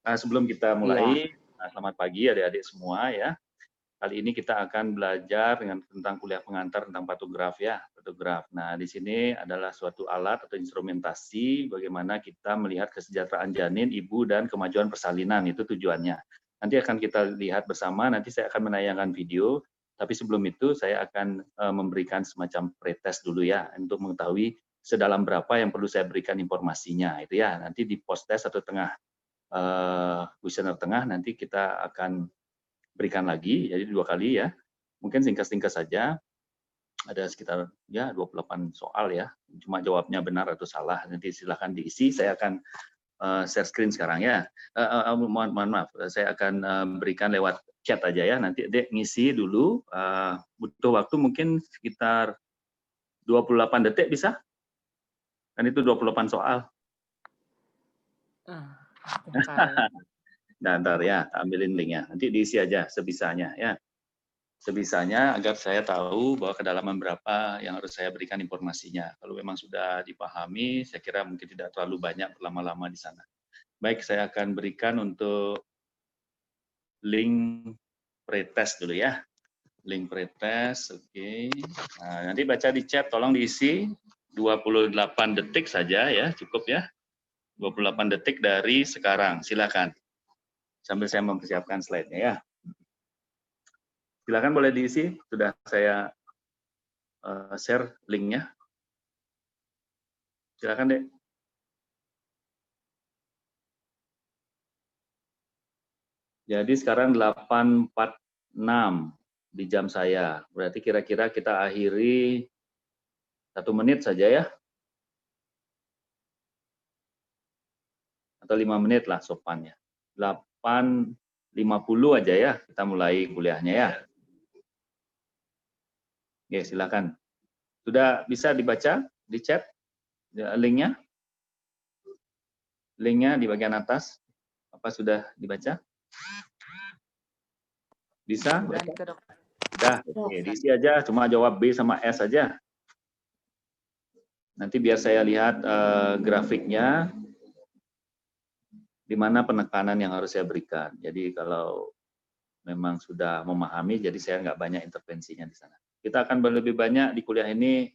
Nah, sebelum kita Iya. mulai, selamat pagi adik-adik semua ya. Kali ini kita akan belajar tentang kuliah pengantar tentang patograf ya, patograf. Nah, di sini adalah suatu alat atau instrumentasi bagaimana kita melihat kesejahteraan janin, ibu, dan kemajuan persalinan, itu tujuannya. Nanti akan kita lihat bersama, nanti saya akan menayangkan video, tapi sebelum itu saya akan memberikan semacam pretest dulu ya, untuk mengetahui sedalam berapa yang perlu saya berikan informasinya, itu ya. Nanti di post test atau tengah kuesioner tengah nanti kita akan berikan lagi, jadi 2 kali ya. Mungkin singkat-singkat saja, ada sekitar ya 28 soal ya, cuma jawabnya benar atau salah, nanti silahkan diisi, saya akan share screen sekarang ya. Mohon maaf, saya akan berikan lewat chat aja ya, nanti Dek ngisi dulu, butuh waktu mungkin sekitar 28 detik bisa? Kan itu 28 soal. Bentar. Nah, ntar ya, ambilin linknya, nanti diisi aja sebisanya ya. Sebisanya agar saya tahu bahwa kedalaman berapa yang harus saya berikan informasinya. Kalau memang sudah dipahami, saya kira mungkin tidak terlalu banyak berlama-lama di sana. Baik, saya akan berikan untuk link pretest dulu ya. Link pretest, oke. Nah, nanti baca di chat, tolong diisi 28 detik saja ya, cukup ya. 28 detik dari sekarang, silakan. Sambil saya mempersiapkan slide-nya ya. Silakan boleh diisi, sudah saya share linknya. Silakan deh. Jadi sekarang 8.46 di jam saya. Berarti kira-kira kita akhiri 1 menit saja ya. Atau 5 menit lah sopannya. 8.50 aja ya, kita mulai kuliahnya ya. Oke, silakan. Sudah bisa dibaca di chat linknya? Linknya di bagian atas. Apa sudah dibaca? Bisa? Udah Baca? ke dok. Sudah, oke. Diisi aja, cuma jawab B sama S saja. Nanti biar saya lihat grafiknya, di mana penekanan yang harus saya berikan. Jadi kalau memang sudah memahami, jadi saya nggak banyak intervensinya di sana. Kita akan lebih banyak di kuliah ini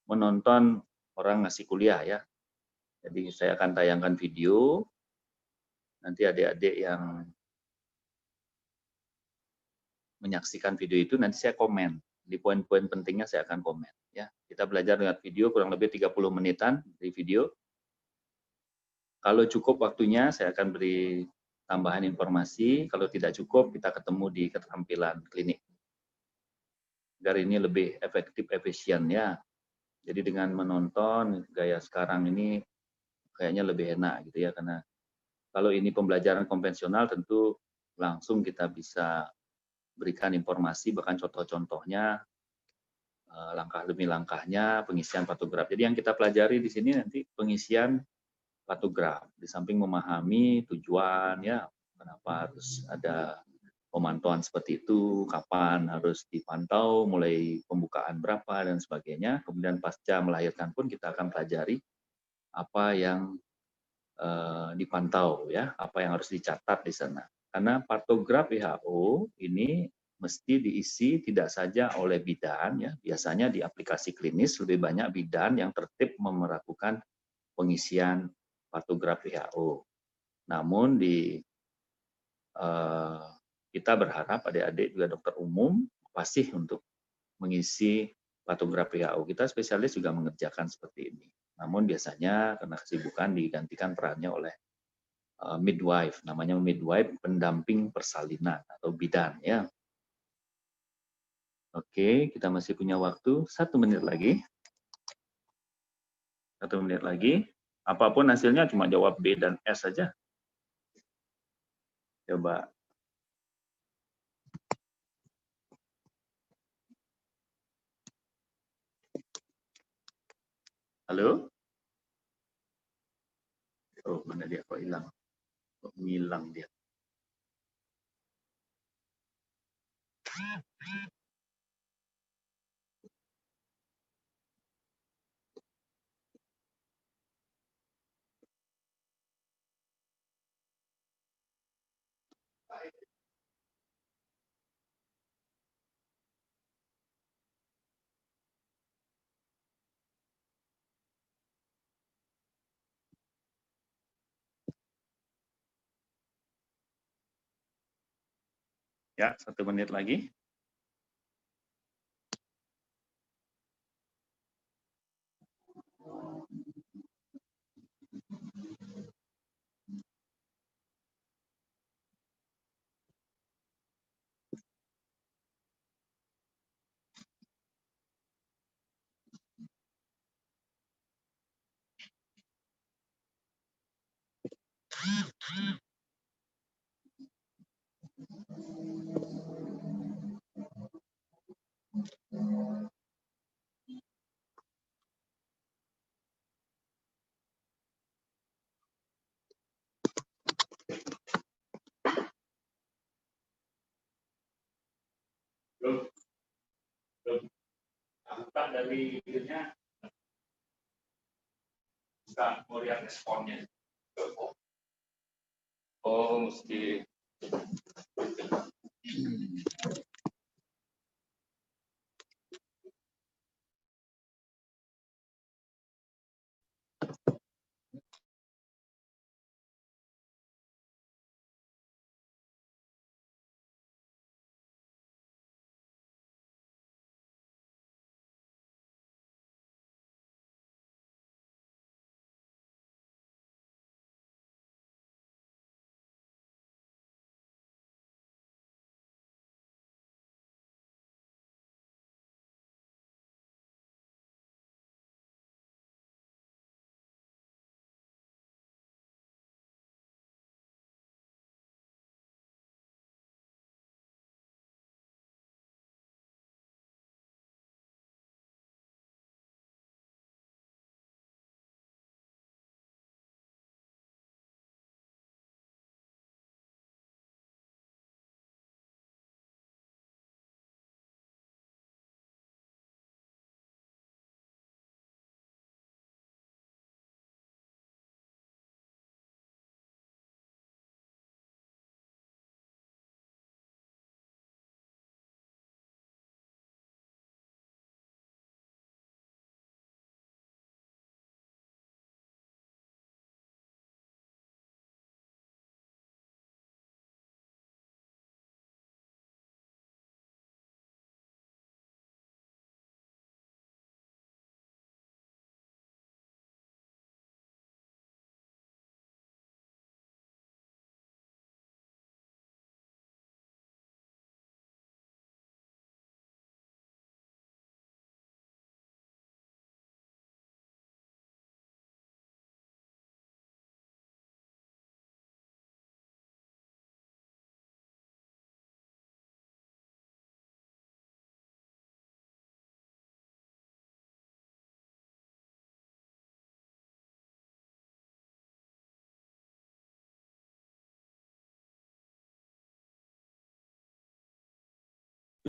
menonton orang ngasih kuliah ya. Jadi saya akan tayangkan video, nanti adik-adik yang menyaksikan video itu nanti saya komen. Di poin-poin pentingnya saya akan komen. Ya, kita belajar dengan video kurang lebih 30 menitan di video. Kalau cukup waktunya saya akan beri tambahan informasi, kalau tidak cukup kita ketemu di keterampilan klinik. Agar ini lebih efektif, efisien ya. Jadi dengan menonton gaya sekarang ini kayaknya lebih enak gitu ya, karena kalau ini pembelajaran konvensional tentu langsung kita bisa berikan informasi, bahkan contoh-contohnya, langkah demi langkahnya, pengisian patograf. Jadi yang kita pelajari di sini nanti pengisian patograf, di samping memahami tujuan ya, kenapa harus ada pemantauan seperti itu, kapan harus dipantau, mulai pembukaan berapa dan sebagainya. Kemudian pasca melahirkan pun kita akan pelajari apa yang dipantau ya, apa yang harus dicatat di sana. Karena patograf WHO ini mesti diisi tidak saja oleh bidan ya, biasanya di aplikasi klinis lebih banyak bidan yang tertib melakukan pengisian patograf WHO. Namun kita berharap adik-adik juga dokter umum fasih untuk mengisi patograf WHO. Kita spesialis juga mengerjakan seperti ini. Namun biasanya karena kesibukan digantikan perannya oleh midwife, namanya midwife pendamping persalinan atau bidan ya. Oke, kita masih punya waktu 1 menit lagi. 1 menit lagi. Apapun hasilnya cuma jawab B dan S saja. Coba. Halo? Oh, mana dia kok hilang? Kok ngilang dia? Ya, 1 menit lagi. Belum, belum. Buka dari ininya, buka, mau lihat responnya. Oh, mesti.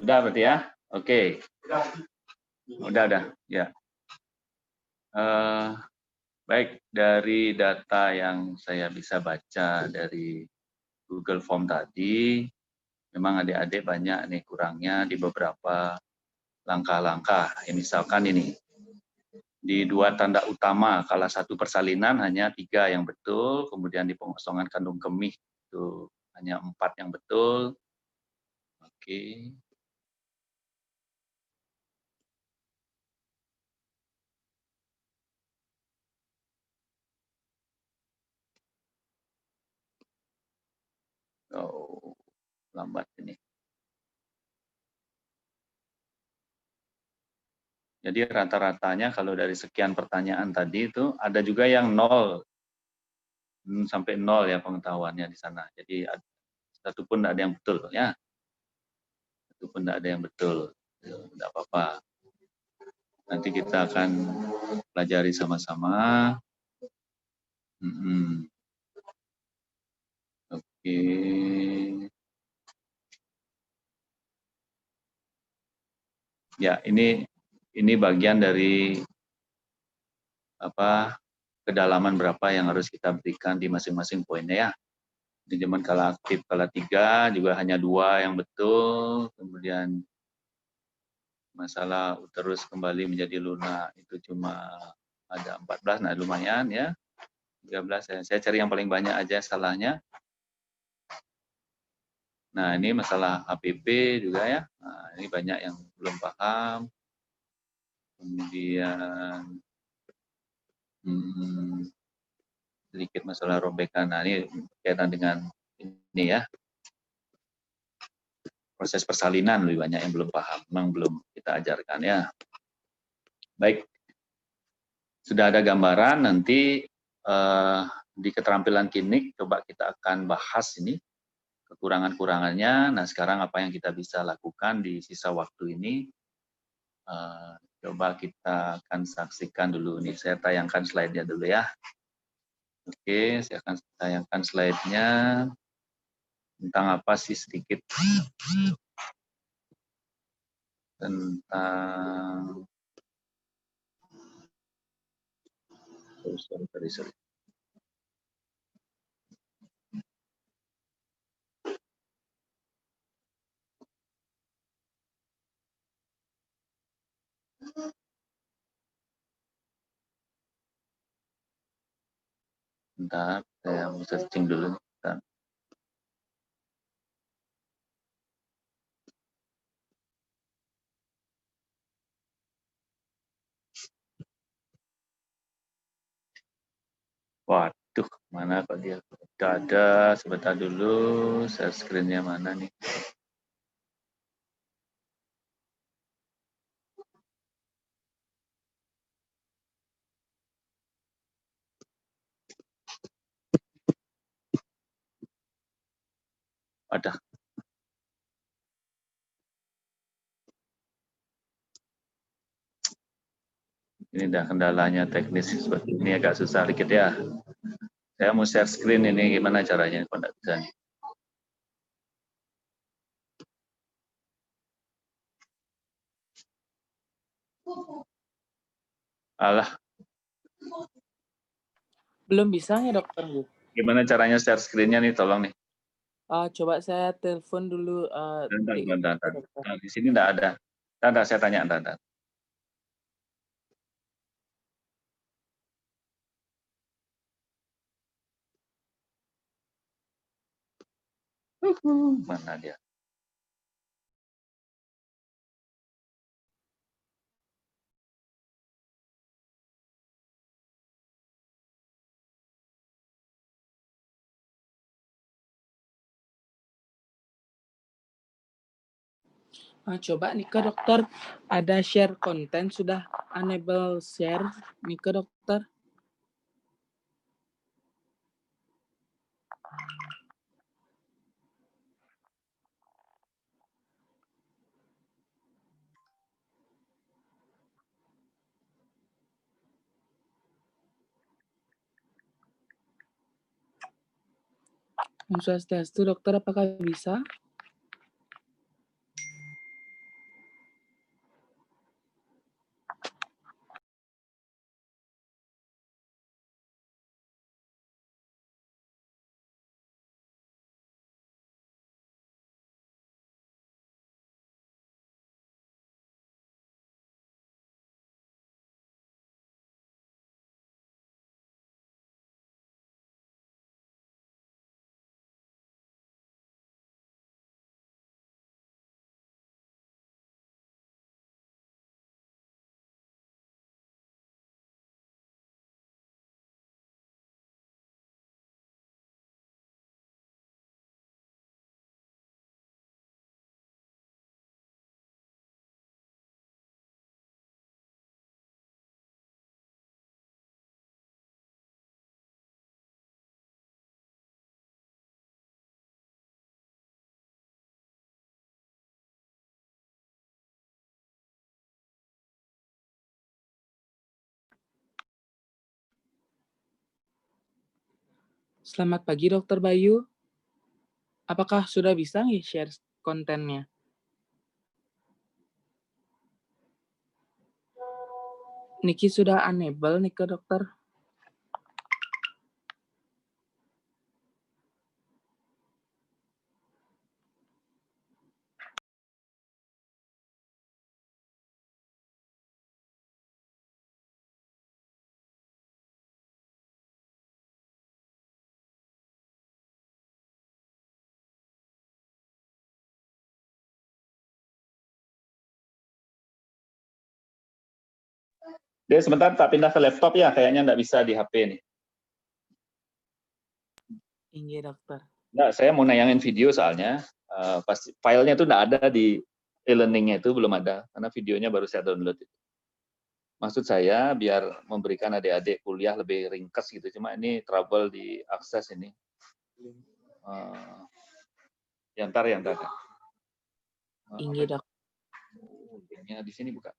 Sudah berarti ya? Oke. Udah. Ya. Baik, dari data yang saya bisa baca dari Google Form tadi, memang adik-adik banyak nih kurangnya di beberapa langkah-langkah. Misalkan ini, di 2 tanda utama, kalau 1 persalinan hanya 3 yang betul, kemudian di pengosongan kandung kemih itu hanya 4 yang betul. Oke. Oh, lambat ini. Jadi rata-ratanya kalau dari sekian pertanyaan tadi itu ada juga yang 0 sampai 0 ya pengetahuannya di sana. Jadi satu pun tidak ada yang betul ya. Satu pun tidak ada yang betul. Tidak apa-apa. Nanti kita akan pelajari sama-sama. Oke. Ya, ini bagian dari kedalaman berapa yang harus kita berikan di masing-masing poinnya ya. Manajemen skala aktif skala 3 juga hanya 2 yang betul. Kemudian masalah uterus kembali menjadi lunak itu cuma ada 14, nah lumayan ya. 13 saya cari yang paling banyak aja salahnya. Nah, ini masalah HPP juga ya. Nah, ini banyak yang belum paham. Kemudian sedikit masalah robekan. Nah, ini berkaitan dengan ini ya. Proses persalinan lebih banyak yang belum paham. Memang belum kita ajarkan ya. Baik. Sudah ada gambaran nanti di keterampilan klinik coba kita akan bahas ini kekurangan-kurangannya. Nah, sekarang apa yang kita bisa lakukan di sisa waktu ini? Coba kita akan saksikan dulu nih. Saya tayangkan slide-nya dulu ya. Oke, saya akan tayangkan slide-nya. Tentang apa sih sedikit? Tentang... sorry. Bentar, saya mau searching dulu. Bentar. Waduh, mana kok dia? Tidak ada, sebentar dulu. Share screen-nya mana nih? Ada. Ini dah kendalanya teknis seperti ini agak susah dikit ya. Saya mau share screen ini gimana caranya kalau tidak bisa nih. Alah. Belum bisa ya dokter? Gimana caranya share screen-nya nih, tolong nih. Coba saya telepon dulu. Bentar. Nah, di sini tidak ada. Bentar, saya tanya. Bentar. Mana dia? Coba nih ke dokter, ada share konten sudah enable share nih ke dokter. Om Swastiastu, dokter apakah bisa? Selamat pagi dokter Bayu. Apakah sudah bisa nih share kontennya? Niki sudah enable nih ke dokter. Dia sebentar tak pindah ke laptop ya, kayaknya nggak bisa di HP nih. Iya dokter. Nggak, saya mau nayangin video soalnya. Pasti filenya itu nggak ada di e-learningnya, itu belum ada, karena videonya baru saya download. Maksud saya biar memberikan adik-adik kuliah lebih ringkas gitu, cuma ini trouble di akses ini. Ya ntar. Iya dok. Linknya di sini buka.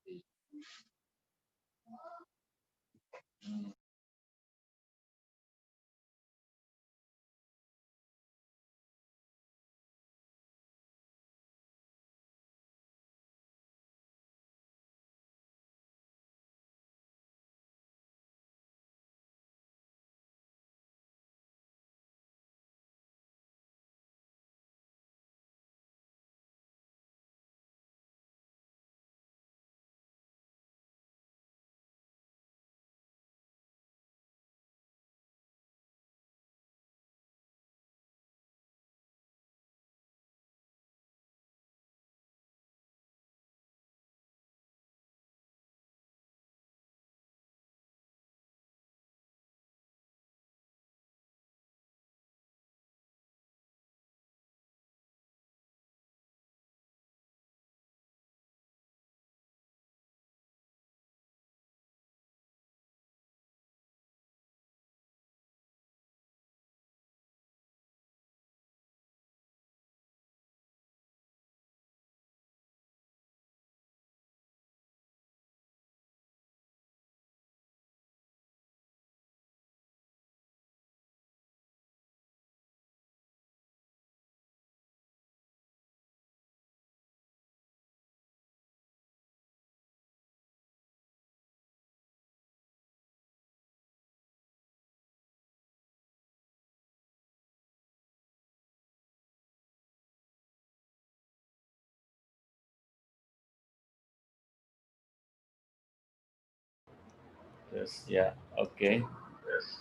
Terus ya, oke.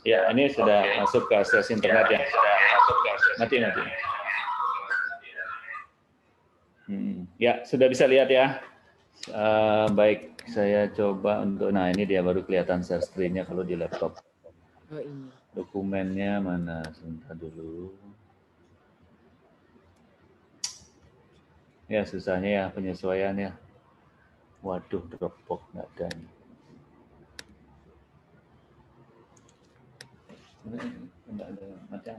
Ya, ini sudah masuk ke akses internet ya. Mati. Ya, sudah bisa lihat ya. Baik, saya coba untuk, nah ini dia baru kelihatan share screen-nya kalau di laptop. Oh ini. Dokumennya mana? Sebentar dulu. Ya, susahnya ya penyesuaiannya. Waduh, Dropbox nggak ada nih. Nggak ada macam.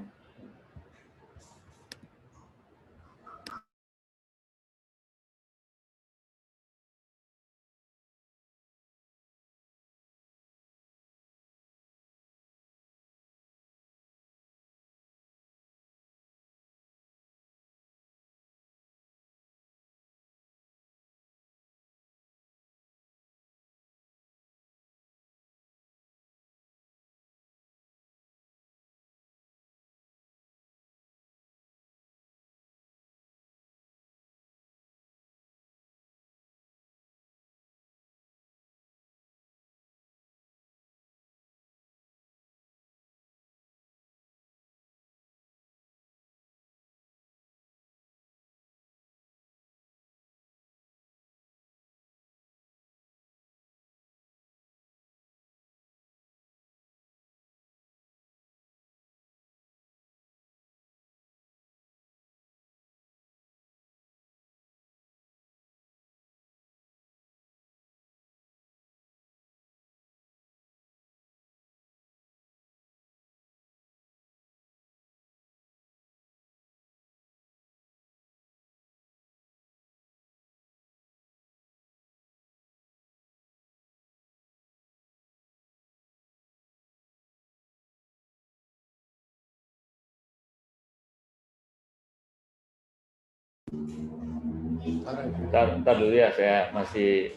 Ntar dulu ya, saya masih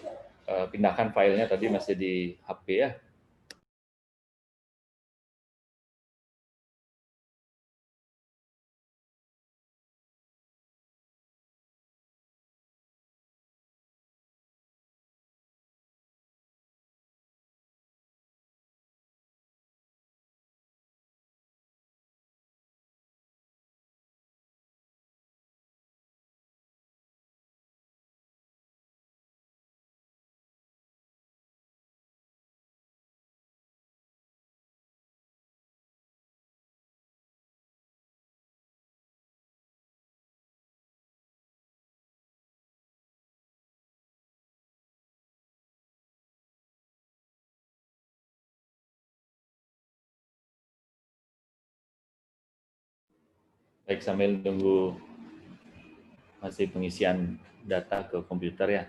pindahkan filenya, tadi masih di HP ya. Baik, sambil tunggu masih pengisian data ke komputer ya.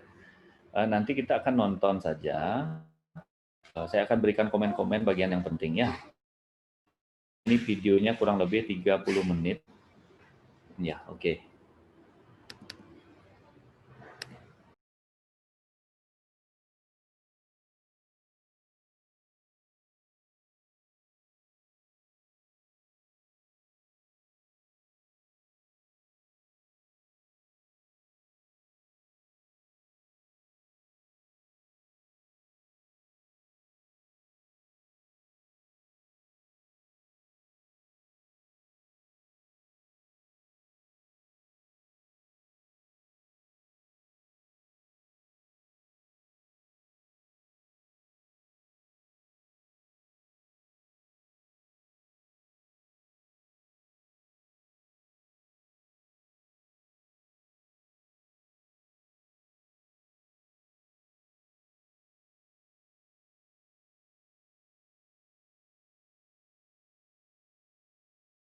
Nanti kita akan nonton saja. Saya akan berikan komen-komen bagian yang penting ya. Ini videonya kurang lebih 30 menit. Ya, oke.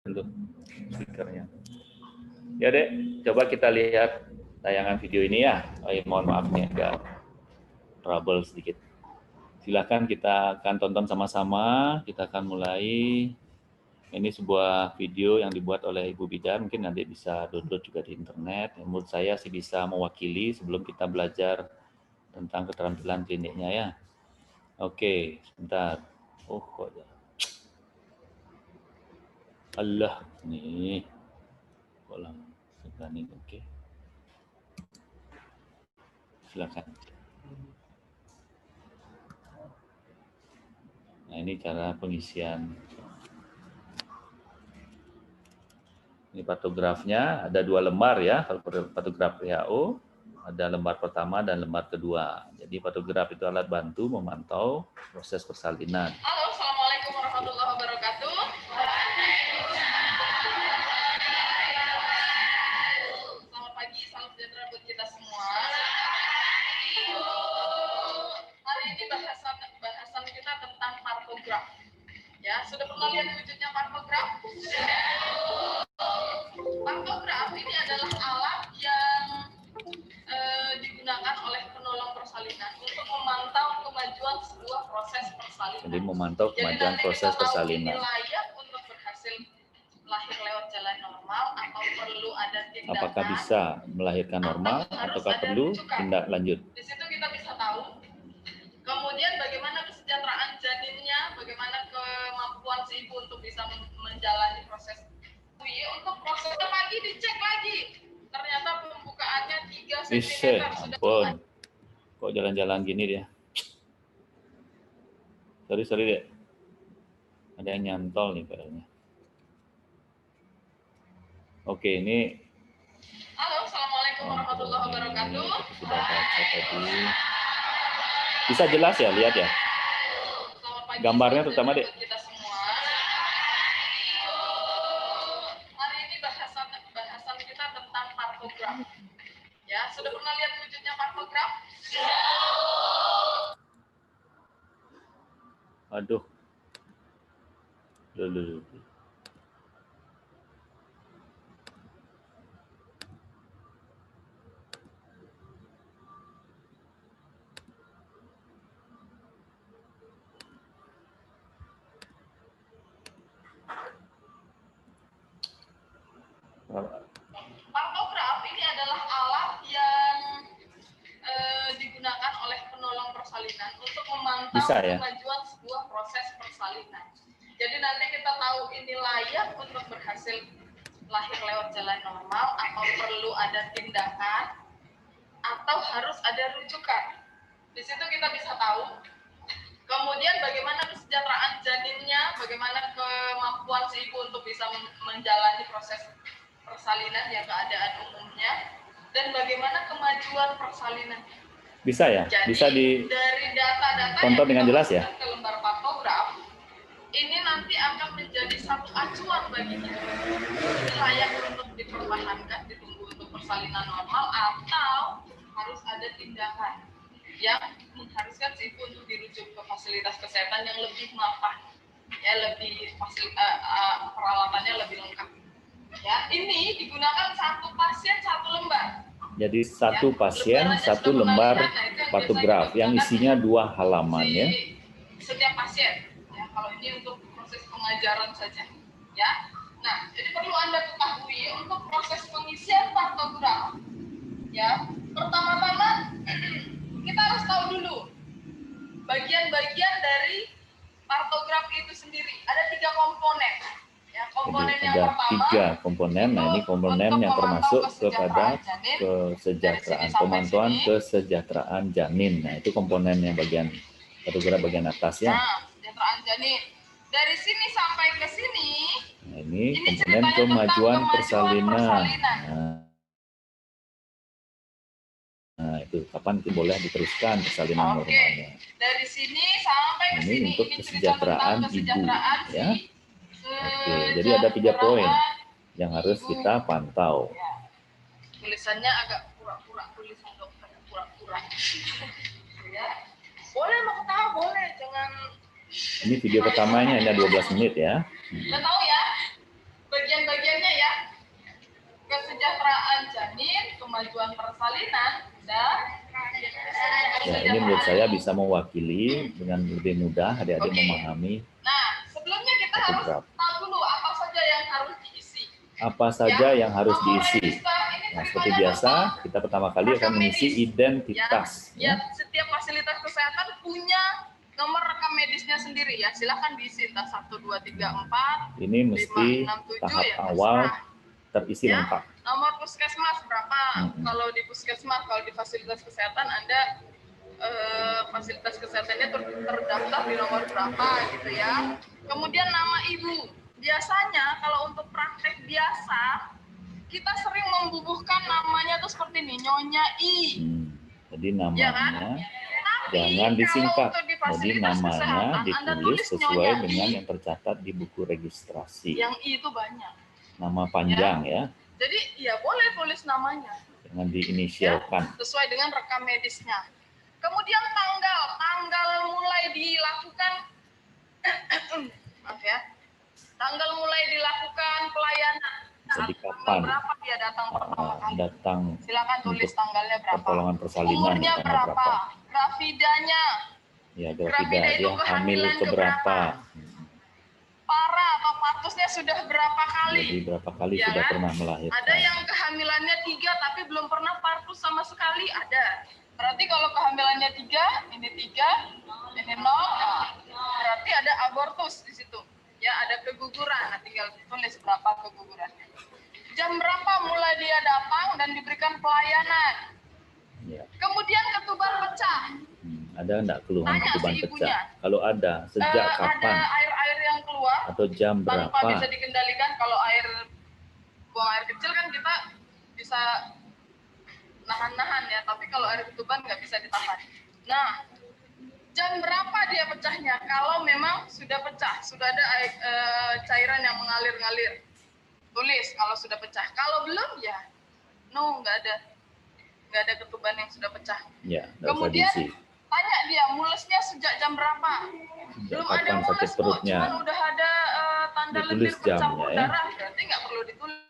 Untuk speakernya. Ya Dek, coba kita lihat tayangan video ini ya. Mohon maaf nih agak trouble sedikit. Silakan kita akan tonton sama-sama. Kita akan mulai. Ini sebuah video yang dibuat oleh Ibu Bidar. Mungkin nanti bisa download juga di internet. Menurut saya sih bisa mewakili sebelum kita belajar tentang keterampilan kliniknya ya. Oke, sebentar. Oh, kok Allah nih. Kok lama sekali. Oke. Silakan. Nah, ini cara pengisian. Ini pantografnya, ada 2 lembar ya, kalau pantograf WHO, ada lembar pertama dan lembar kedua. Jadi pantograf itu alat bantu memantau proses persalinan. Halo, Assalamualaikum warahmatullahi wabarakatuh. Selamat pagi, salam sejahtera buat kita semua. Hari ini bahasan kita tentang pantograf. Ya, sudah pernah lihat wujudnya pantograf? Pantograf ini adalah alat yang digunakan oleh penolong persalinan untuk memantau kemajuan sebuah proses persalinan. Jadi memantau kemajuan proses persalinan. Jadi layak untuk berhasil lahir lewat jalan normal atau perlu ada tindakan. Apakah bisa melahirkan normal ataukah perlu tindak lanjut? Di situ kita bisa tahu. Kemudian bagaimana kesejahteraan janinnya, bagaimana kemampuan si ibu untuk bisa menjalani proses. Untuk prosesnya lagi dicek lagi. Ternyata pembukaannya 3 cm. Ampun. Kok jalan-jalan gini dia? Sorry deh. Ada yang nyantol nih kayaknya. Oke, ini. Halo, Assalamualaikum warahmatullahi wabarakatuh. Sudah baca tadi. Bisa jelas ya, lihat ya. Gambarnya terutama deh. Kita semua. Hari ini bahasan kita tentang pantograf. Ya, sudah pernah lihat wujudnya pantograf? Aduh. Loh. Pantograf ini adalah alat yang digunakan oleh penolong persalinan untuk memantau kemajuan sebuah proses persalinan. Jadi nanti kita tahu ini layak untuk berhasil lahir lewat jalan normal atau perlu ada tindakan atau harus ada rujukan. Di situ kita bisa tahu. Kemudian bagaimana kesejahteraan janinnya, bagaimana kemampuan si ibu untuk bisa menjalani proses persalinan ya keadaan umumnya, dan bagaimana kemajuan persalinan. Bisa ya? Jadi, bisa dari data-data tonton dengan jelas ya? Ke lembar pantograf, ini nanti akan menjadi satu acuan bagi kita. Layak untuk dipertahankan, ditunggu untuk persalinan normal atau harus ada tindakan yang mengharuskan si ibu untuk dirujuk ke fasilitas kesehatan yang lebih mapan, ya lebih peralatannya lebih lengkap. Ya, ini digunakan satu pasien satu lembar. Jadi satu pasien satu lembar patograf yang isinya 2 halaman ya. Setiap pasien. Ya, kalau ini untuk proses pengajaran saja. Ya. Nah, jadi perlu Anda ketahui untuk proses pengisian patograf. Ya, pertama-tama kita harus tahu dulu bagian-bagian dari patograf itu sendiri. Ada 3 komponen. Ya, komponen Jadi yang ada pertama 3 komponen. Nah, ini komponen yang termasuk kepada kesejahteraan, pemantauan kesejahteraan janin. Nah, itu komponennya bagian patograf bagian atas ya. Nah, kesejahteraan janin. Dari sini sampai ke sini. Nah, ini komponen kemajuan persalinan. Nah, itu kapan itu boleh diteruskan persalinan normalnya. Dari sini sampai ke sini. Ini untuk kesejahteraan ibu ya. Oke, jadi ada 3 poin yang harus kita pantau. Ya. Tulisannya agak pura-pura, tulisan dokter pura-pura. Ya. Boleh mau ketawa, boleh, jangan. Ini video pertamanya hanya 12 menit ya. Udah tahu ya bagian-bagiannya ya. Kesejahteraan janin, kemajuan persalinan, dan ya, ini menurut saya bisa mewakili dengan lebih mudah adik-adik memahami. Nah, sebelumnya kita harus tahu dulu apa saja yang harus diisi. Apa saja yang harus diisi. Nah, seperti biasa, kita pertama kali akan mengisi identitas. Ya, setiap fasilitas kesehatan punya nomor rekam medisnya sendiri ya. Silakan diisi entah 1, 2, 3, 4. Ini mesti 5, 6, 7, tahap ya, awal terisi ya, lengkap. Nomor puskesmas berapa? Kalau di puskesmas, kalau di fasilitas kesehatan Anda fasilitas kesehatannya terdaftar di nomor berapa gitu ya. Kemudian nama ibu. Biasanya kalau untuk praktek biasa kita sering membubuhkan namanya tuh seperti ini, Nyonya I. Jadi namanya ya kan? jangan disingkat. Jadi namanya ditulis sesuai dengan yang tercatat di buku registrasi. Yang I itu banyak. Nama panjang ya. Jadi ya boleh tulis namanya. Jangan diinisialkan. Ya, sesuai dengan rekam medisnya. Kemudian tanggal mulai dilakukan, maaf ya, tanggal mulai dilakukan pelayanan. Jadi kapan? Berapa dia datang pertama kali? Datang. Silakan tulis tanggalnya berapa. Pertolongan persalinan. Umurnya berapa? Grafidanya. Ya, grafida dia hamil keberapa? Para atau partusnya sudah berapa kali? Jadi berapa kali ya, sudah pernah melahirkan? Ada yang kehamilannya 3 tapi belum pernah partus sama sekali, ada. Berarti kalau kehamilannya 3, ini 3, ini 0, berarti ada abortus di situ. Ya, ada keguguran. Nah, tinggal tulis berapa kegugurannya. Jam berapa mulai dia datang dan diberikan pelayanan. Ya. Kemudian ketuban pecah. Ada enggak keluhan ketuban pecah? Kalau ada, sejak kapan? Ada air-air yang keluar. Atau jam berapa? Tanpa bisa dikendalikan. Kalau buang air kecil kan kita bisa nahan-nahan ya, tapi kalau air ketuban nggak bisa ditahan. Nah, jam berapa dia pecahnya? Kalau memang sudah pecah, sudah ada cairan yang mengalir-ngalir, tulis kalau sudah pecah. Kalau belum ya, no, nggak ada ketuban yang sudah pecah. Ya, kemudian tanya dia mulesnya sejak jam berapa? Belum ada mules kok, cuman udah ada tanda lendir bercampur darah, berarti nggak perlu ditulis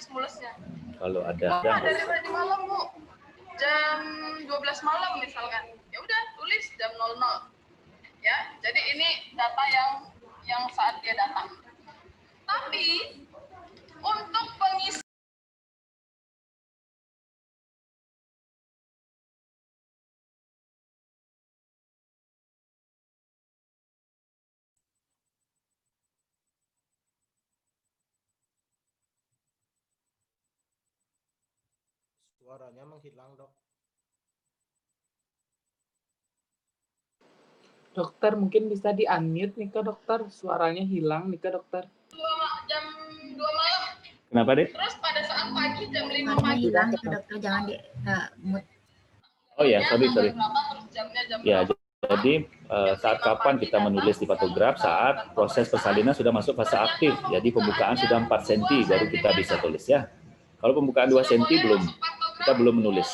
mulesnya. Kalau ada dari tadi malam Bu, jam 12 malam misalkan, ya udah tulis jam 00. Ya, jadi ini data yang saat dia datang. Tapi untuk pengisi suaranya menghilang, Dok. Dokter mungkin bisa di-unmute nih ke dokter, suaranya hilang nih ke dokter. Jam 2 malam. Kenapa, Dek? Terus pada saat pagi jam 5 pagi. Hilang ke dokter, jangan di mute. Oh ya, sorry. Ya, jadi saat kapan kita menulis di patograf? Saat proses persalinan sudah masuk fase aktif. Jadi pembukaan sudah 4 cm baru kita bisa tulis ya. Kalau pembukaan 2 cm kita belum menulis.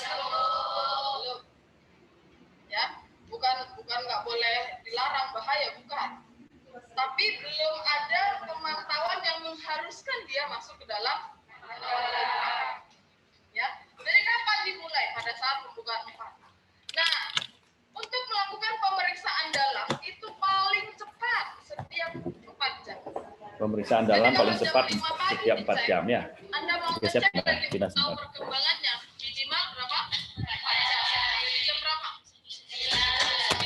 Ya, bukan nggak boleh dilarang, bahaya bukan. Tapi belum ada pemantauan yang haruskan dia masuk ke dalam ya. Dari kapan dimulai? Pada saat pembukaan 4. Nah, untuk melakukan pemeriksaan dalam itu paling cepat setiap 4 jam. Pemeriksaan dalam paling cepat setiap 4 jam ya. Anda mau Siap, ngecek lagi tidak tahu sempat. perkembangannya minimal berapa? 4 jam. Jam berapa?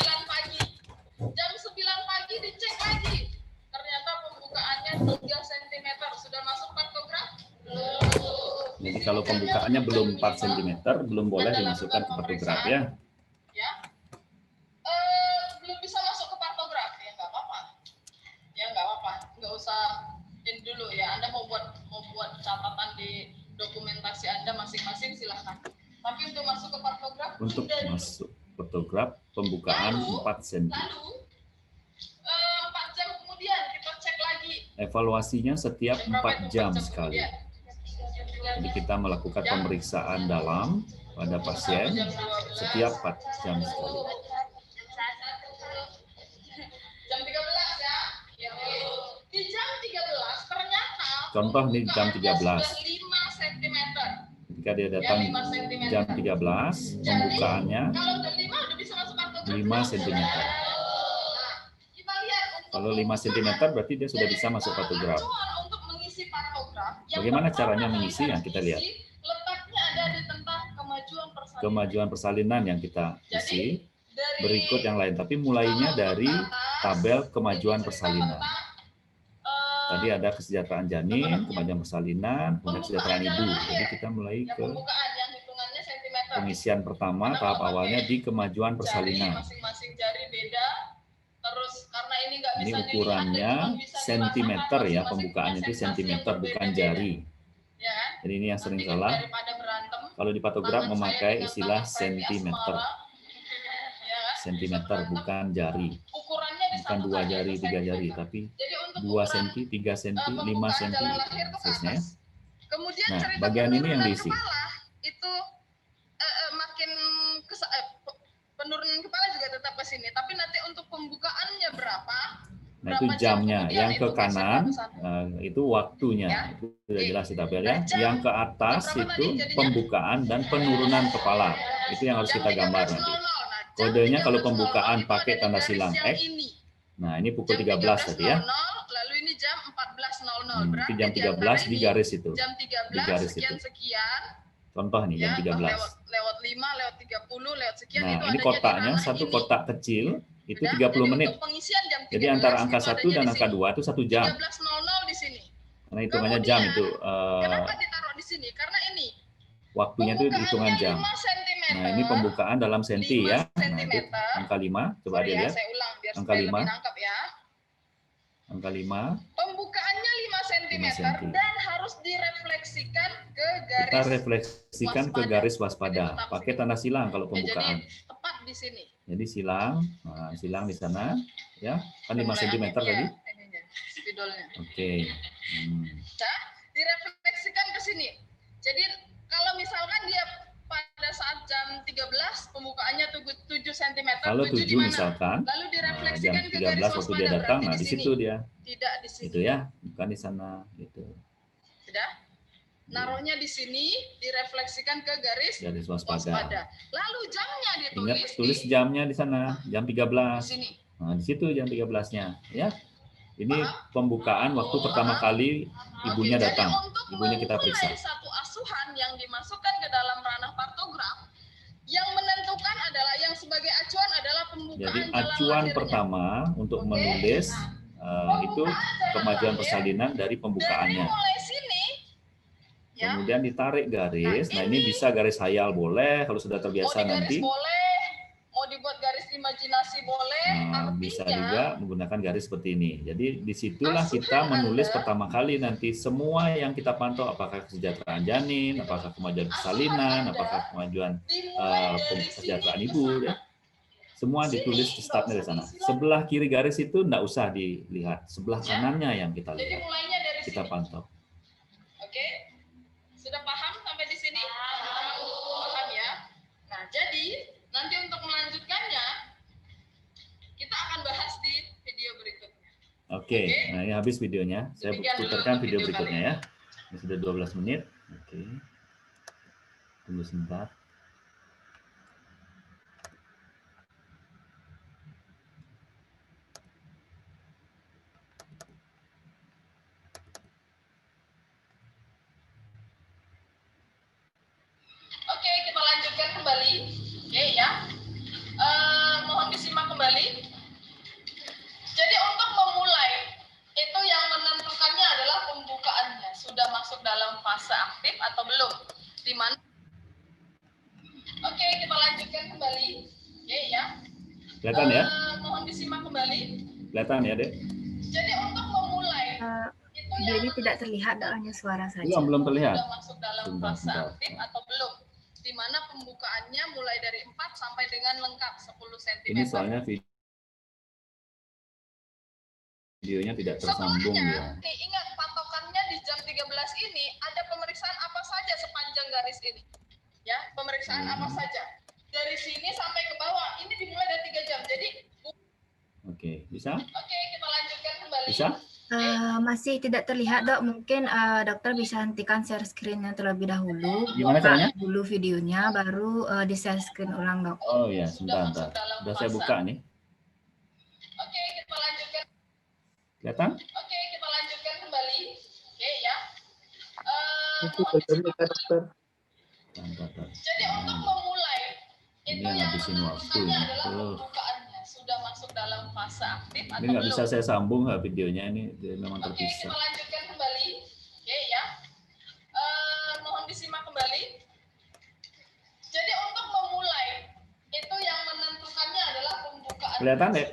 9 pagi. Jam 9 pagi dicek lagi. Ternyata pembukaannya 3 cm. Sudah masuk partograf? Belum. Jadi kalau pembukaannya belum 4 cm, belum boleh dimasukkan ke partograf ya. Ya. Belum bisa masuk ke partograf ya nggak apa-apa. Ya nggak apa-apa. Nggak usah ini dulu ya. Anda mau buat catatan di dokumentasi Anda masing-masing silahkan. Tapi untuk masuk ke partograf Untuk masuk partograf pembukaan 4 cm. Lalu 4 jam kemudian kita cek lagi. Evaluasinya setiap Jam berapa 4 itu, jam 4 jam sekali. kemudian? Jadi kita melakukan pemeriksaan dalam pada pasien setiap 4 jam sekali. Jam 13 ya. Di jam 13 ternyata Contoh nih jam 13. sudah 5 cm. Ketika dia datang jam 13, pembukaannya Kalau udah 5 udah bisa masuk partograf. 5 cm. Nah, kita lihat untuk Kalau 5 cm berarti dia sudah bisa masuk partograf. untuk mengisi partograf. Bagaimana caranya mengisi yang kita lihat? Letaknya ada di tentang kemajuan persalinan. Kemajuan persalinan yang kita isi. Dari Berikut yang lain, tapi mulainya dari tabel kemajuan persalinan. Tadi ada kesejahteraan janin, kemajuan persalinan, kemudian kesejahteraan ibu. Jadi kita mulai yang ke pembukaan yang hitungannya sentimeter. pengisian pertama, tahap awalnya di kemajuan Jari, persalinan. masing-masing jari beda. Terus karena ini nggak Ini bisa ukurannya dilihat, cuma bisa sentimeter dirasakan ya, masing-masing pembukaannya itu sensasi yang sentimeter bukan berbeda-beda. jari. Ya kan? Jadi ini yang sering Nanti salah. daripada berantem, Kalau di partograf tangan saya memakai dengan istilah tangan saya di sentimeter. asmara, ya kan? Sentimeter bukan jari. Ukurannya Bukan 2 disamakan, jari, yaitu 3 jari, sentimeter. tapi Jadi untuk 2 ukuran, cm, 3 cm, 5 pembukaan cm. jalan lahir itu ke Seterusnya. atas. Kemudian Nah, cerita bagian ini yang penurunan diisi. kepala itu makin penurunan kepala juga tetap ke sini, tapi nanti untuk pembukaannya berapa? Nah, itu Berapa jam jamnya. kemudian Yang itu ke geser kanan ke sana. itu waktunya. Ya. Itu sudah jelas di tabelnya. Jam. Yang ke atas Jam berapa itu tadi jadinya? pembukaan dan penurunan kepala. Itu yang harus Jam kita gambar 13.00. nanti. Nah, jam Kodenya kalau 13.00 pembukaan itu pakai ada di tanda garis silang yang X. ini. Nah, ini pukul Jam 13 tadi ya. 13.00, lalu ini jam 14.00. Itu Berarti jam di antara 13 di ini, garis itu. Jam Di garis 13 itu. sekian, Contoh nih jam ya, 13. lewat 5, lewat 30, lewat sekian, Nah, itu ini adanya di kotaknya ranah satu ini. kotak kecil itu Udah? 30 Jadi menit. untuk pengisian jam 13, Jadi antara angka itu 1 adanya dan di angka sini. 2 itu 1 jam. 13.00 di sini. Karena hitungannya jam Kemudian, itu. Kenapa ditaruh di sini? Karena ini Waktunya itu hitungan jam. 5 cm. Nah, ini pembukaan dalam senti 5 ya. Nah, itu cm. angka 5. Coba Sorry dia ya, lihat. saya ulang biar Angka supaya 5. lebih nangkap ya. Angka 5. Pembukaannya 5 cm 5 cm. dan harus direfleksikan ke garis. Kita refleksikan ke garis waspada. Jadi tetap Pakai sini. tanda silang kalau Ya, pembukaan. jadi tepat di sini. Jadi silang, nah, silang di sana, ya kan 5 cm Pemulaiannya, tadi. iya, ininya, spidolnya. Oke. Nah, direfleksikan ke sini. Jadi kalau misalkan dia pada saat jam 13 pembukaannya 7 cm. Kalau 7 di mana? misalkan, Lalu jam direfleksikan ke 13 garis waktu waspada. dia datang, berarti nah di situ dia. Tidak di sini. Itu ya, bukan di sana gitu. Sudah? Naruhnya di sini, direfleksikan ke garis waspada. Lalu jamnya ditulis. Ingat tulis jamnya di sana, jam 13. Di sini. Nah, di situ jam 13-nya, ya. Ini pembukaan waktu pertama kali ibunya Oke, datang. jadi untuk Ibunya kita periksa. memulai satu asuhan yang dimasukkan ke dalam ranah partograf, yang menentukan adalah yang sebagai acuan adalah pembukaan Jadi jalan acuan lahirnya. pertama untuk menulis itu kemajuan persalinan dari pembukaannya. Dari mulai sini, ya. Kemudian ditarik garis. Nah, ini bisa garis hayal boleh kalau sudah terbiasa Mau digaris nanti. boleh, mau dibuat garis imajinasi boleh. Nah, artinya, bisa juga menggunakan garis seperti ini. Jadi disitulah kita menulis pertama kali nanti semua yang kita pantau, apakah kesejahteraan janin, apakah kemajuan persalinan, apakah kemajuan dimulai dari kesejahteraan sini ibu, ke ya. Semua ditulis startnya dari sana. Sebelah kiri garis itu enggak usah dilihat, sebelah kanannya yang kita Jadi lihat, mulainya dari kita sini. pantau. Oke, sudah paham sampai di sini? Paham ya. Nah, jadi nanti untuk melanjutkannya kita akan bahas di video berikutnya. Oke. Oke, nah ini habis videonya. Saya Demikian dulu putarkan untuk video video berikutnya kali ya. Ini sudah 12 menit. Oke. Tunggu sebentar. Oke, kita lanjutkan kembali. Oke ya. Mohon disimak kembali. Jadi untuk memulai, itu yang menentukannya adalah pembukaannya. Sudah masuk dalam fase aktif atau belum? Di mana? Oke, kita lanjutkan kembali. Oke ya. Kelihatan ya? Mohon disimak kembali. Kelihatan ya, Dek? Jadi untuk memulai, itu Video yang ini tidak terlihat, hanya suara saja. Belum terlihat. sudah masuk dalam fase aktif atau belum? Di mana pembukaannya mulai dari 4 sampai dengan lengkap 10 cm. Ini soalnya videonya tidak tersambung ya. Nih, ingat patokannya di jam 13 ini ada pemeriksaan apa saja sepanjang garis ini. Ya, pemeriksaan apa saja. Dari sini sampai ke bawah, ini dimulai dari 3 jam. Jadi Oke, bisa? Oke, kita lanjutkan kembali. Bisa? Masih tidak terlihat, Dok. Mungkin dokter bisa hentikan share screen-nya terlebih dahulu. Gimana caranya? Dulu videonya, baru di share screen ulang, Dok. Oh ya, sebentar. Sudah saya buka nih. Oke, kita lanjutkan. Kelihatan? Oke, kita lanjutkan kembali. Oke ya. Itu betul nih Kak Dokter. Bentar. Jadi untuk memulai, Ini itu yang ngabisin waktu menentukannya ini. adalah pembukaannya. Sudah masuk dalam fase aktif atau Ini nggak belum? bisa saya sambung videonya ini, dia memang Oke, terpisah. kita lanjutkan kembali. Oke ya. Mohon disimak kembali. Jadi untuk memulai, itu yang menentukannya adalah pembukaan. Kelihatan, Dek?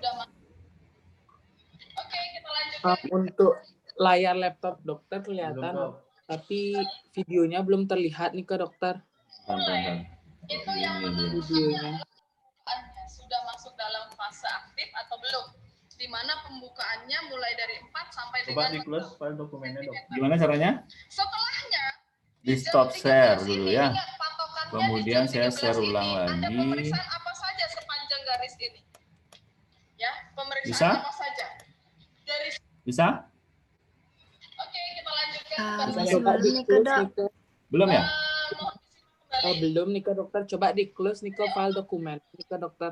Oke, kita lanjutkan. Untuk layar laptop dokter kelihatan, Belum, tapi videonya belum terlihat nih Kak Dokter. Bentar. Itu yang Ini dia. Videonya. pembukaannya sudah masuk dalam fase aktif atau belum? Di mana pembukaannya mulai dari 4 sampai Coba dengan di close file dokumennya, Dok. Gimana caranya? setelahnya Di stop share dulu ya. ingat patokannya Kemudian di jam saya share 13 ulang ini ada lagi. pemeriksaan apa saja sepanjang garis ini? Ya, pemeriksaan Bisa? apa saja? Dari Bisa? Oke, kita lanjutkan. Masih Coba belum di nih, Kak, close Dok. nih Kak. Belum ya? Mohon disimak kembali. Belum nih Kak Dokter. Coba di close nih Kak file dokumen nih Kak Dokter.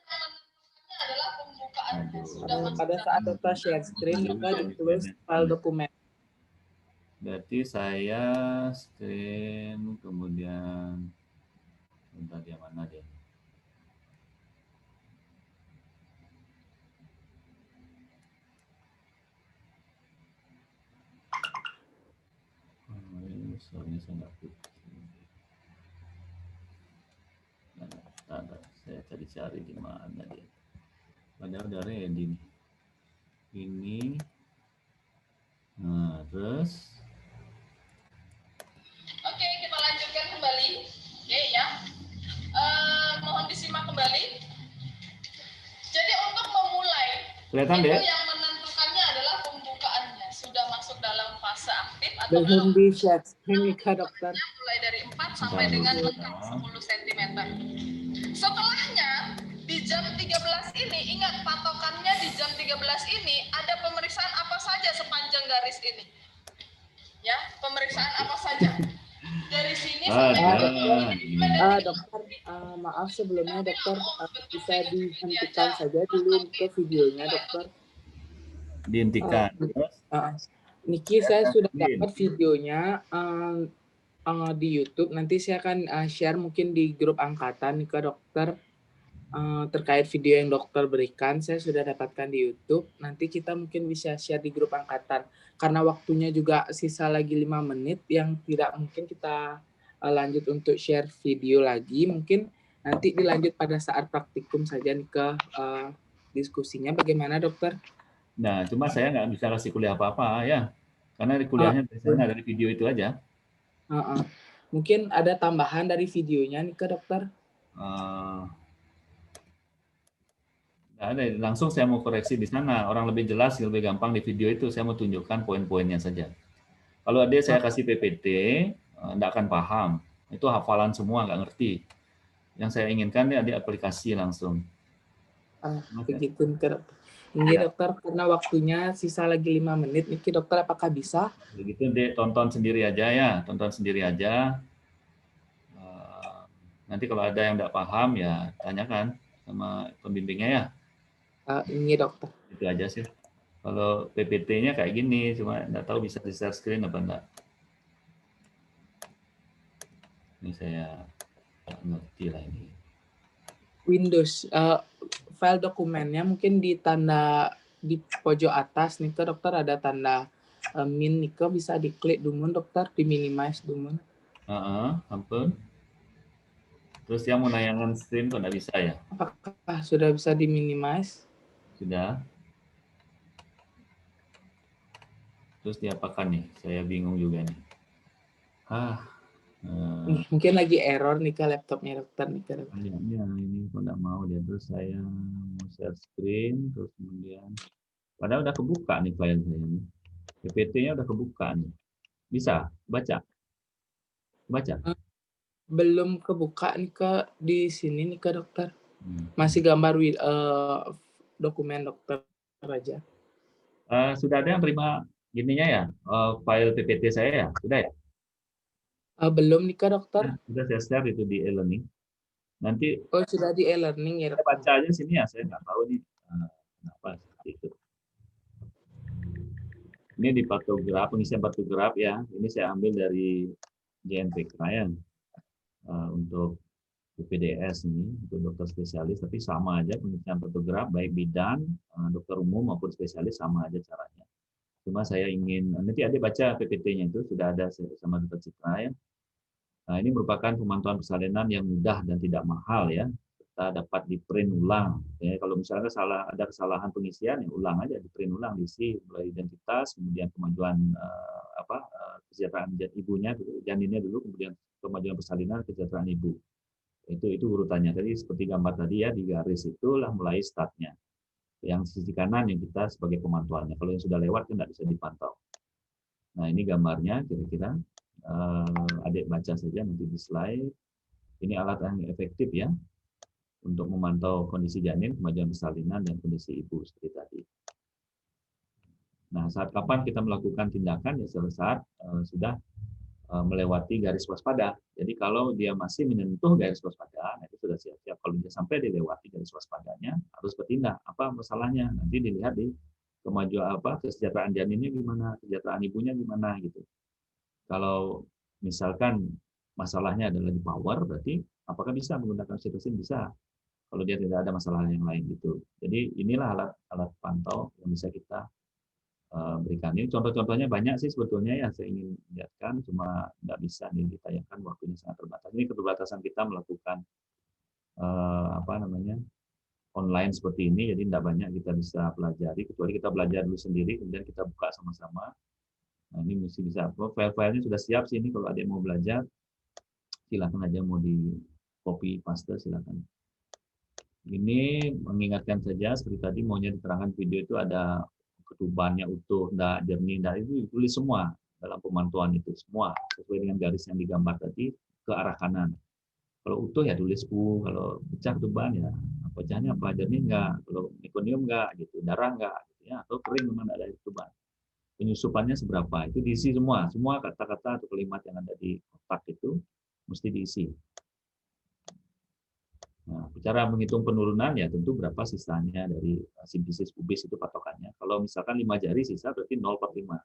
Yang menentukannya adalah pembukaannya Aduh. sudah masuk Pada saat dokter share screen nih Kak, di close file dokumen. Berarti saya screen, kemudian bentar dia mana dia? Soalnya saya nggak putih. Nah, saya cari-cari di mana dia. Padahal udah ready nih. Ini. Nah, terus. Oke, kita lanjutkan kembali. Oke ya. Mohon disimak kembali. Jadi untuk memulai, Kelihatan itu deh? yang menentukannya adalah pembukaannya. Sudah masuk dalam fase aktif atau Belum belum? di share screen nih Kak Dokter. Mulai dari 4 sampai dengan lengkap 10 cm. Setelahnya, di jam 13 ini, ingat patokannya di jam 13 ini ada pemeriksaan apa saja sepanjang garis ini. Ya, pemeriksaan apa saja. Dari sini sampai Dokter, maaf sebelumnya dokter, bisa dihentikan saja dulu ke videonya dokter. Dihentikan. Niki, saya sudah dapat videonya di YouTube. Nanti saya akan share mungkin di grup angkatan nih ke dokter terkait video yang dokter berikan. Saya sudah dapatkan di YouTube. Nanti kita mungkin bisa share di grup angkatan. Karena waktunya juga sisa lagi 5 menit yang tidak mungkin kita lanjut untuk share video lagi. Mungkin nanti dilanjut pada saat praktikum saja nih ke diskusinya. Bagaimana dokter? Nah, cuma saya nggak bisa kasih kuliah apa-apa ya. Karena kuliahnya biasanya dari video itu aja. Mungkin ada tambahan dari videonya nih ke dokter? Nggak ada, langsung saya mau koreksi di sana. Orang lebih jelas, lebih gampang di video itu. Saya mau tunjukkan poin-poinnya saja. Kalau ada saya kasih PPT, nggak akan paham. Itu hafalan semua, nggak ngerti. Yang saya inginkan dia di aplikasi langsung. Begitu ke dokter. Ini Ya. dokter, karena waktunya sisa lagi 5 menit. Niki dokter, apakah bisa? Begitu deh, tonton sendiri aja ya, tonton sendiri aja. Nanti kalau ada yang nggak paham ya tanyakan sama pembimbingnya ya. Ini dokter. Itu aja sih. Kalau PPT-nya kayak gini, cuma nggak tahu bisa di share screen apa enggak. Ini saya nggak ngerti lah ini. Windows, file dokumennya mungkin di tanda di pojok atas nih dokter, ada tanda min nih, bisa diklik dulu dokter, di minimize dulu. Ampun. Terus yang mau nayangkan screen kok nggak bisa ya? Apakah sudah bisa di minimize? Sudah. Terus diapakan nih? Saya bingung juga nih. Mungkin lagi error nih ke laptopnya dokter nih. Kayaknya ini kok nggak mau dia. Terus saya mau share screen, terus kemudian padahal udah kebuka nih file saya nih. PPT-nya udah kebuka nih. Bisa baca? Baca? Belum kebuka nih di sini nih dokter. Masih gambar dokumen dokter aja. Sudah ada yang terima gininya ya, file PPT saya ya? Sudah ya? Belum nih dokter. Sudah saya share itu di e-learning. Nanti sudah di e-learning ya. Saya baca aja sini ya, saya nggak tahu nih kenapa seperti itu. Ini di patograf, pengisian patograf ya. Ini saya ambil dari JNPK ya, untuk PPDS ini, untuk dokter spesialis, tapi sama aja pengisian patograf, baik bidan, dokter umum maupun spesialis sama aja caranya. Cuma saya ingin, nanti adik baca PPT-nya itu, sudah ada sama dokter Citra ya. Nah, ini merupakan pemantauan persalinan yang mudah dan tidak mahal ya. Kita dapat di print ulang. Ya, kalau misalnya ada kesalahan pengisian, ya ulang aja, di print ulang, diisi mulai identitas, kemudian kemajuan kesejahteraan ibunya, janinnya dulu, kemudian kemajuan persalinan, kesejahteraan ibu. Itu urutannya. Tadi seperti gambar tadi ya, di garis itulah mulai startnya. Yang sisi kanan yang kita sebagai pemantauannya. Kalau yang sudah lewat kan tidak bisa dipantau. Nah, ini gambarnya kira-kira. Adik baca saja nanti di slide. Ini alat yang efektif ya untuk memantau kondisi janin, kemajuan persalinan, dan kondisi ibu seperti tadi. Nah, saat kapan kita melakukan tindakan ya saat sudah melewati garis waspada. Jadi kalau dia masih menyentuh garis waspada, nah itu sudah siap-siap. Kalau dia sampai dilewati garis waspadanya, harus bertindak. Apa masalahnya? Nanti dilihat di kemajuan kesejahteraan janinnya gimana, kesejahteraan ibunya gimana gitu. Kalau misalkan masalahnya adalah di power, berarti apakah bisa menggunakan oksitosin? Bisa. Kalau dia tidak ada masalah yang lain gitu. Jadi inilah alat pantau yang bisa kita berikan. Ini contoh-contohnya banyak sih sebetulnya ya saya ingin lihatkan, cuma nggak bisa ditayangkan, waktunya sangat terbatas. Ini keterbatasan kita melakukan online seperti ini, jadi tidak banyak kita bisa pelajari, kecuali kita belajar dulu sendiri, kemudian kita buka sama-sama. Nah, ini mesti bisa. File-filenya sudah siap sih ini, kalau ada yang mau belajar, silakan aja, mau di copy paste silakan. Ini mengingatkan saja seperti tadi, maunya diterangkan video itu ada ketubannya utuh, enggak jernih, enggak, itu ditulis semua dalam pemantauan itu semua sesuai dengan garis yang digambar tadi ke arah kanan. Kalau utuh ya tulis U, kalau pecah ketuban ya pecahnya apa, jernih enggak, kalau mekonium enggak gitu, darah enggak gitu ya, atau kering memang enggak ada ketuban. Penyusupannya seberapa, itu diisi semua kata-kata atau kalimat yang ada di kotak itu mesti diisi. Nah, cara menghitung penurunan ya tentu berapa sisanya dari simfisis pubis itu patokannya. Kalau misalkan 5 jari sisa berarti 0/5.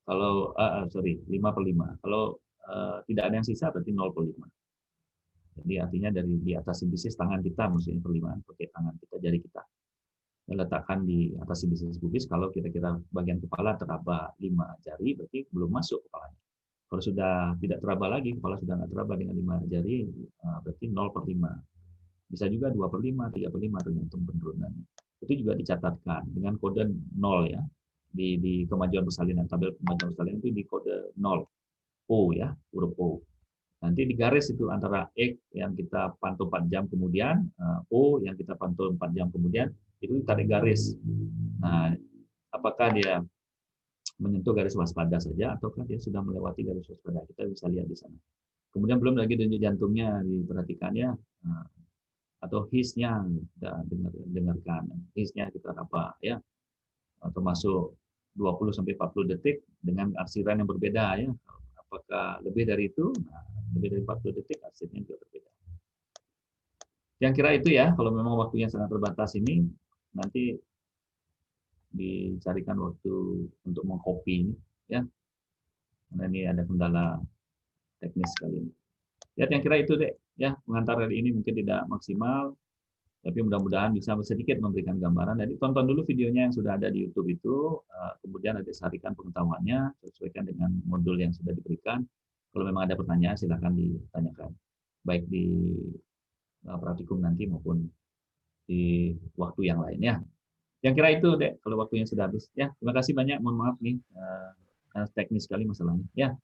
Kalau 5/5. Kalau tidak ada yang sisa berarti 0/5. Jadi artinya dari di atas simfisis tangan kita, maksudnya perlimaan pakai tangan kita, jari kita. Letakkan di atas simfisis pubis, kalau kira-kira bagian kepala teraba 5 jari, berarti belum masuk kepalanya. Kalau sudah tidak teraba lagi, kepala sudah nggak teraba dengan 5 jari, berarti 0/5. Bisa juga 2/5, 3/5, tergantung penurunannya. Itu juga dicatatkan dengan kode 0 ya. Di kemajuan persalinan, tabel kemajuan persalinan itu di kode 0. O ya, huruf O. Nanti di garis itu antara X yang kita pantau 4 jam kemudian, O yang kita pantau 4 jam kemudian, itu ditarik garis. Nah, apakah dia menyentuh garis waspada saja ataukah dia sudah melewati garis waspada? Kita bisa lihat di sana. Kemudian belum lagi denyut jantungnya diperhatikannya, atau his-nya kita dengarkan, his-nya kita apa ya, termasuk 20 sampai 40 detik dengan arsiran yang berbeda ya. Apakah lebih dari itu? Nah, lebih dari 40 detik arsirannya juga berbeda. Yang kira itu ya, kalau memang waktunya sangat terbatas ini, nanti dicarikan waktu untuk mengcopy ini ya. Karena ini ada kendala teknis kali ini. Ya, yang kira itu deh ya, pengantar kali ini mungkin tidak maksimal, tapi mudah-mudahan bisa sedikit memberikan gambaran. Jadi tonton dulu videonya yang sudah ada di YouTube itu, kemudian ada sarikan pengetahuannya, sesuaikan dengan modul yang sudah diberikan. Kalau memang ada pertanyaan silahkan ditanyakan, baik di praktikum nanti maupun di waktu yang lainnya. Yang kira itu deh, kalau waktunya sudah habis. Ya, terima kasih banyak. Mohon maaf nih, teknis sekali masalahnya.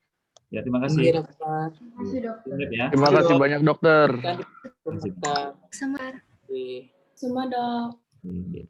Ya, terima kasih. Terima kasih, dokter. Terima kasih, dokter. Ya. Terima kasih banyak dokter. Dokter. Sama. Oke. Semua dok. Iya.